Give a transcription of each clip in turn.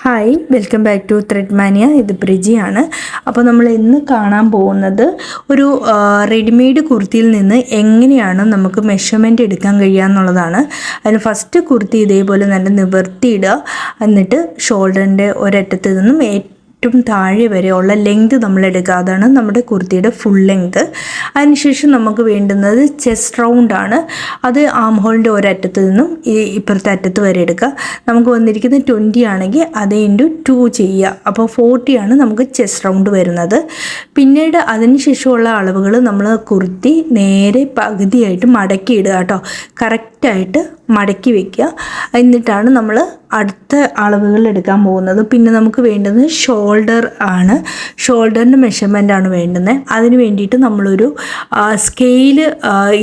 Hi, welcome back to thread mania. ഇത് പ്രിജിയാണ്. അപ്പോൾ നമ്മൾ ഇന്ന് കാണാൻ പോകുന്നത് ഒരു റെഡിമെയ്ഡ് കുർത്തിയിൽ നിന്ന് എങ്ങനെയാണ് നമുക്ക് മെഷർമെൻറ്റ് എടുക്കാൻ കഴിയുക എന്നുള്ളതാണ്. അതിന് ഫസ്റ്റ് കുർത്തി ഇതേപോലെ നല്ല നിവർത്തിയിടുക. എന്നിട്ട് ഷോൾഡറിൻ്റെ ഒരറ്റത്ത് നിന്നും ഏറ്റവും താഴെ വരെയുള്ള ലെങ്ത് നമ്മൾ എടുക്കുക. അതാണ് നമ്മുടെ കുർത്തിയുടെ ഫുൾ ലെങ്ത്. അതിനുശേഷം നമുക്ക് വേണ്ടുന്നത് ചെസ്റ്റ് റൗണ്ടാണ്. അത് ആം ഹോളിൻ്റെ ഒരറ്റത്ത് നിന്നും ഇപ്പുറത്തെ അറ്റത്ത് വരെ എടുക്കുക. നമുക്ക് വന്നിരിക്കുന്നത് 20 ആണെങ്കിൽ അത് × 2 ചെയ്യുക. അപ്പോൾ 40 ആണ് നമുക്ക് ചെസ്റ്റ് റൗണ്ട് വരുന്നത്. പിന്നീട് അതിനുശേഷമുള്ള അളവുകൾ നമ്മൾ കുർത്തി നേരെ പകുതിയായിട്ട് മടക്കി ഇടുക കേട്ടോ. കറക്റ്റായിട്ട് മടക്കി വയ്ക്കുക. എന്നിട്ടാണ് നമ്മൾ അടുത്ത അളവുകൾ എടുക്കാൻ പോകുന്നത്. പിന്നെ നമുക്ക് വേണ്ടുന്നത് ഷോൾഡർ ആണ്. ഷോൾഡറിൻ്റെ മെഷർമെൻ്റ് ആണ് വേണ്ടുന്നത്. അതിന് വേണ്ടിയിട്ട് നമ്മളൊരു സ്കെയില്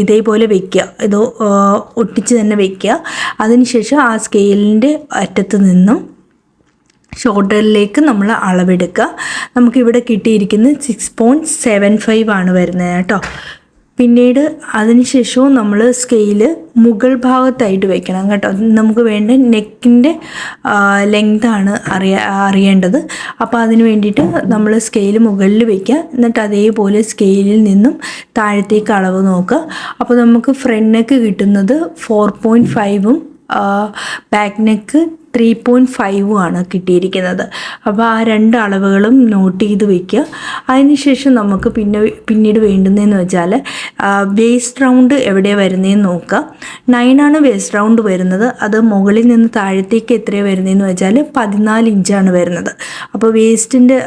ഇതേപോലെ വയ്ക്കുക. ഇത് ഒട്ടിച്ച് തന്നെ വയ്ക്കുക. അതിനുശേഷം ആ സ്കെയിലിൻ്റെ അറ്റത്ത് നിന്നും ഷോൾഡറിലേക്ക് നമ്മൾ അളവെടുക്കുക. നമുക്കിവിടെ കിട്ടിയിരിക്കുന്നത് 6.75 ആണ് വരുന്നത് കേട്ടോ. പിന്നീട് അതിനുശേഷവും നമ്മൾ സ്കെയില് മുകൾ ഭാഗത്തായിട്ട് വെക്കണം കേട്ടോ. നമുക്ക് വേണ്ട നെക്കിൻ്റെ ലെങ്താണ് അറിയേണ്ടത്. അപ്പോൾ അതിന് വേണ്ടിയിട്ട് നമ്മൾ സ്കെയില് മുകളിൽ വയ്ക്കുക. എന്നിട്ട് അതേപോലെ സ്കെയിലിൽ നിന്നും താഴത്തേക്ക് അളവ് നോക്കുക. അപ്പോൾ നമുക്ക് ഫ്രണ്ട് നെക്ക് കിട്ടുന്നത് 4.5ഉം ബാക്ക് നെക്ക് 3.5 ആണ് കിട്ടിയിരിക്കുന്നത്. അപ്പോൾ ആ രണ്ട് അളവുകളും നോട്ട് ചെയ്ത് വയ്ക്കുക. അതിനുശേഷം നമുക്ക് പിന്നീട് വേണ്ടുന്നതെന്ന് വെച്ചാൽ വേസ്റ്റ് റൗണ്ട് എവിടെയാണ് വരുന്നതെന്ന് നോക്കുക. 9 ആണ് വേസ്റ്റ് റൗണ്ട് വരുന്നത്. അത് മുകളിൽ നിന്ന് താഴത്തേക്ക് എത്രയാണ് വരുന്നതെന്ന് വെച്ചാൽ 14 ഇഞ്ചാണ് വരുന്നത്. അപ്പോൾ വേസ്റ്റിൻ്റെ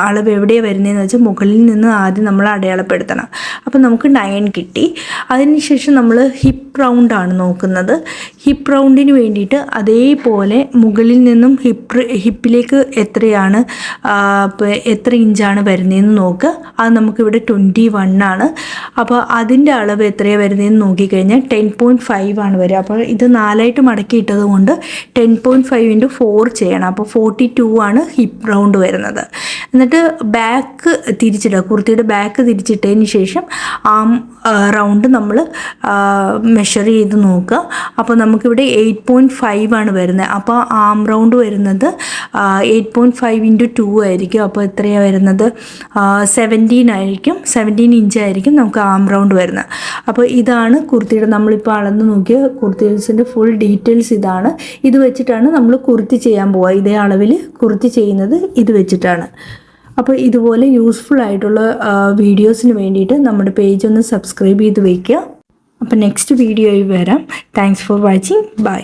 അളവ് എവിടെയാണ് വരുന്നതെന്ന് വെച്ചാൽ മുകളിൽ നിന്ന് ആദ്യം നമ്മൾ അടയാളപ്പെടുത്തണം. അപ്പോൾ നമുക്ക് 9 കിട്ടി. അതിനുശേഷം നമ്മൾ ഹിപ്പ് റൗണ്ടാണ് നോക്കുന്നത്. ഹിപ്പ് റൗണ്ടിന് വേണ്ടിയിട്ട് അതേപോലെ മുകളിൽ നിന്നും ഹിപ്പിലേക്ക് എത്ര ഇഞ്ചാണ് വരുന്നതെന്ന് നോക്കുക. അത് നമുക്കിവിടെ 21 ആണ്. അപ്പോൾ അതിൻ്റെ അളവ് എത്രയാണ് വരുന്നതെന്ന് നോക്കിക്കഴിഞ്ഞാൽ 10.5 ആണ് വരിക. അപ്പോൾ ഇത് 4ആയിട്ട് മടക്കിയിട്ടത് കൊണ്ട് 10.5 × 4 ചെയ്യണം. അപ്പോൾ 42 ആണ് ഹിപ്പ് റൗണ്ട് വരുന്നത്. എന്നിട്ട് ബാക്ക് തിരിച്ചിടുക. കുർത്തിയുടെ ബാക്ക് തിരിച്ചിട്ടതിന് ശേഷം ആം റൗണ്ട് നമ്മൾ മെഷർ ചെയ്ത് നോക്കുക. അപ്പോൾ നമുക്കിവിടെ 8.5 ആണ് വരുന്നത്. അപ്പോൾ ആം റൗണ്ട് വരുന്നത് 8.5 × 2 ആയിരിക്കും. അപ്പോൾ എത്രയാണ് വരുന്നത്? 17 ആയിരിക്കും. 17 ഇഞ്ചായിരിക്കും നമുക്ക് ആം റൗണ്ട് വരുന്നത്. അപ്പോൾ ഇതാണ് കുർത്തിയുടെ നമ്മളിപ്പോൾ അളന്ന് നോക്കിയ കുർത്തീസിൻ്റെ ഫുൾ ഡീറ്റെയിൽസ് ഇതാണ്. ഇത് വെച്ചിട്ടാണ് നമ്മൾ കുർത്തി ചെയ്യാൻ പോവുക. ഇതേ അളവിൽ കുർത്തി ചെയ്യുന്നത് ഇത് വെച്ചിട്ടാണ്. അപ്പോൾ ഇതുപോലെ യൂസ്ഫുൾ ആയിട്ടുള്ള വീഡിയോസിന് വേണ്ടിയിട്ട് നമ്മുടെ പേജ് ഒന്ന് സബ്സ്ക്രൈബ് ചെയ്ത് വയ്ക്കുക. അപ്പോൾ നെക്സ്റ്റ് വീഡിയോയിൽ വരാം. Thanks for watching. ബൈ.